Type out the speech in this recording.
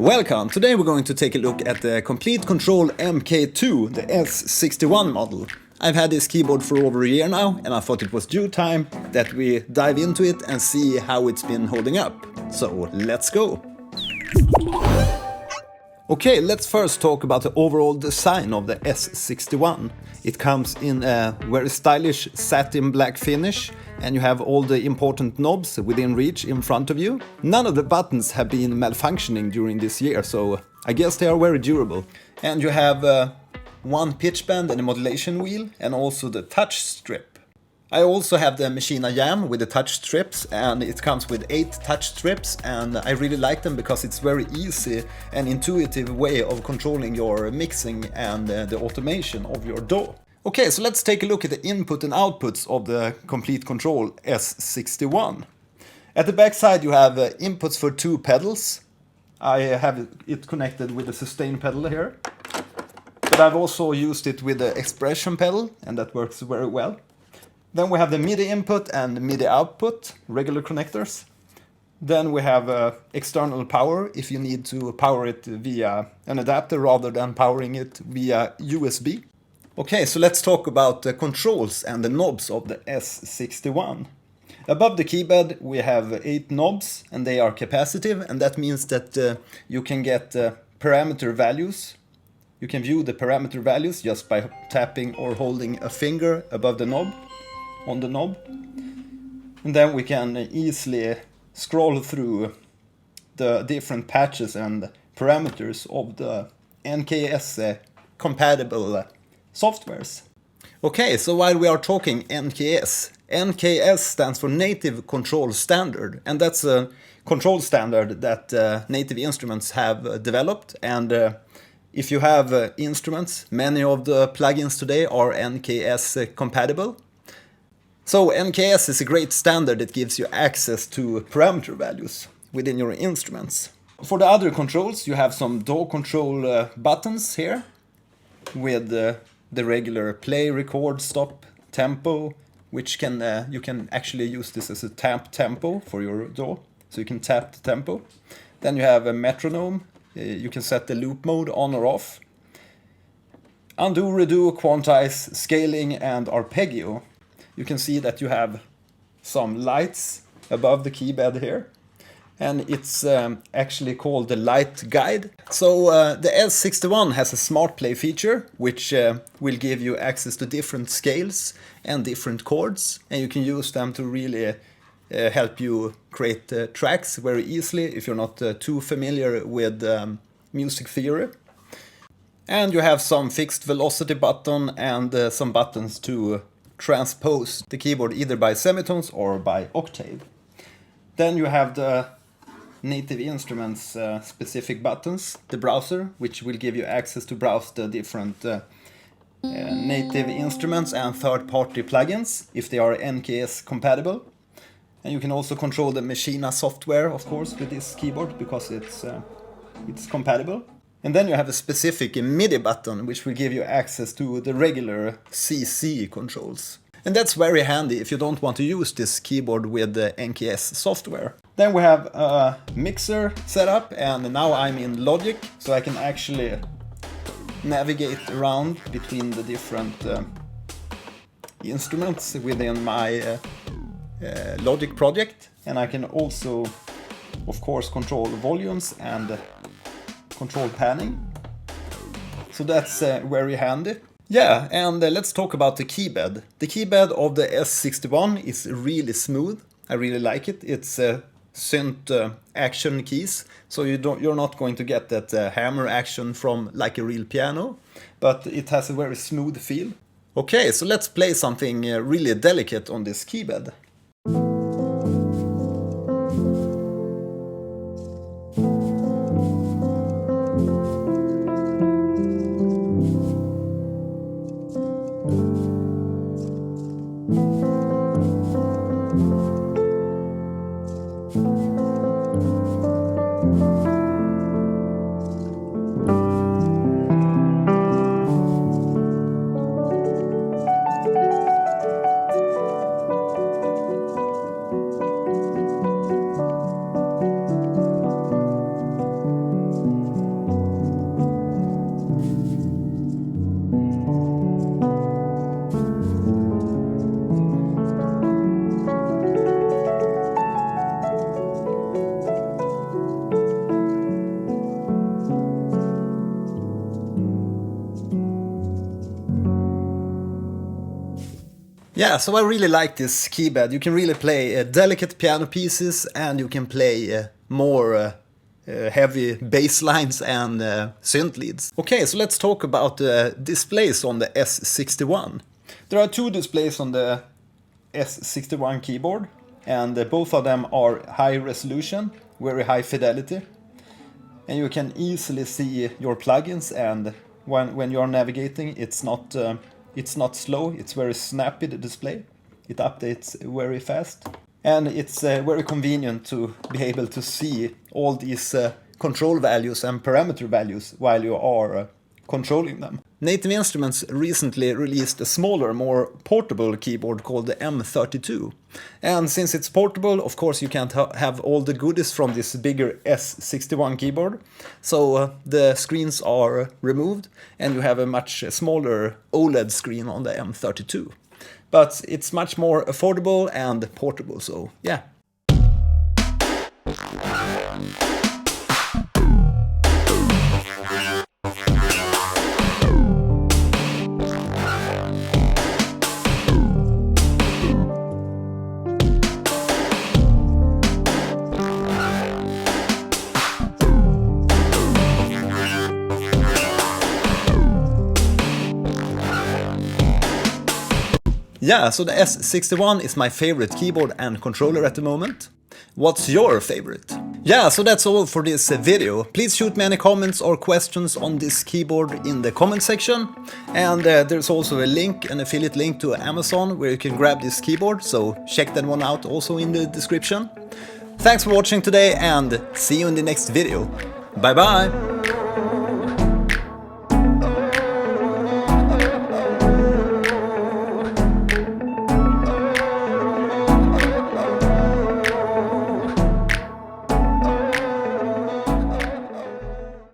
Welcome! Today we're going to take a look at the Complete Control MK2, the S61 model. I've had this keyboard for over a year now, and I thought it was due time that we dive into it and see how it's been holding up. So let's go! Okay, let's first talk about the overall design of the S61. It comes in a very stylish satin black finish, and you have all the important knobs within reach in front of you. None of the buttons have been malfunctioning during this year, so I guess they are very durable. And you have one pitch bend and a modulation wheel, and also the touch strip. I also have the Machina Jam with the touch strips, and it comes with 8 touch strips, and I really like them because it's very easy and intuitive way of controlling your mixing and the automation of your DAW. Okay, so let's take a look at the input and outputs of the Complete Control S61. At the back side you have inputs for 2 pedals. I have it connected with the sustain pedal here, but I've also used it with the expression pedal, and that works very well. Then we have the MIDI input and MIDI output, regular connectors. Then we have external power if you need to power it via an adapter rather than powering it via USB. Okay, so let's talk about the controls and the knobs of the S61. Above the keypad we have 8 knobs, and they are capacitive, and that means that you can get parameter values. You can view the parameter values just by tapping or holding a finger above the knob, on the knob. And then we can easily scroll through the different patches and parameters of the NKS compatible softwares. Okay, so while we are talking NKS, NKS stands for Native Control Standard, and that's a control standard that Native Instruments have developed. And if you have instruments, many of the plugins today are NKS compatible. So NKS is a great standard that gives you access to parameter values within your instruments. For the other controls you have some DAW control buttons here with the regular play, record, stop, tempo, which can you can actually use this as a tap tempo for your DAW, so you can tap the tempo. Then you have a metronome, you can set the loop mode on or off. Undo, redo, quantize, scaling and arpeggio. You can see that you have some lights above the keypad here, and it's actually called the light guide. So the S61 has a smart play feature, which will give you access to different scales and different chords, and you can use them to really help you create tracks very easily if you're not too familiar with music theory. And you have some fixed velocity button and some buttons to transpose the keyboard either by semitones or by octave. Then you have the Native Instruments specific buttons, the browser, which will give you access to browse the different Native Instruments and third-party plugins if they are NKS compatible. And you can also control the Machina software, of course, with this keyboard because it's compatible. And then you have a specific MIDI button, which will give you access to the regular CC controls. And that's very handy if you don't want to use this keyboard with the NKS software. Then we have a mixer setup, and now I'm in Logic, so I can actually navigate around between the different instruments within my Logic project. And I can also, of course, control volumes and control panning. So that's very handy. Yeah, and let's talk about the keypad. The keypad of the S61 is really smooth. I really like it. It's synth action keys, so you're not going to get that hammer action from like a real piano, but it has a very smooth feel. Okay, so let's play something really delicate on this keypad. Yeah, so I really like this keypad. You can really play delicate piano pieces, and you can play more heavy bass lines and synth leads. Okay, so let's talk about the displays on the S61. There are two displays on the S61 keyboard, and both of them are high resolution, very high fidelity. And you can easily see your plugins, and when you are navigating, it's not slow, it's very snappy, the display. It updates very fast. And it's very convenient to be able to see all these control values and parameter values while you are controlling them. Native Instruments recently released a smaller, more portable keyboard called the M32. And since it's portable, of course you can't have all the goodies from this bigger S61 keyboard. So the screens are removed, and you have a much smaller OLED screen on the M32. But it's much more affordable and portable, so yeah. Yeah, so the S61 is my favorite keyboard and controller at the moment. What's your favorite? Yeah, so that's all for this video. Please shoot me any comments or questions on this keyboard in the comment section. And there's also a link, an affiliate link to Amazon, where you can grab this keyboard, so check that one out also in the description. Thanks for watching today, and see you in the next video. Bye bye!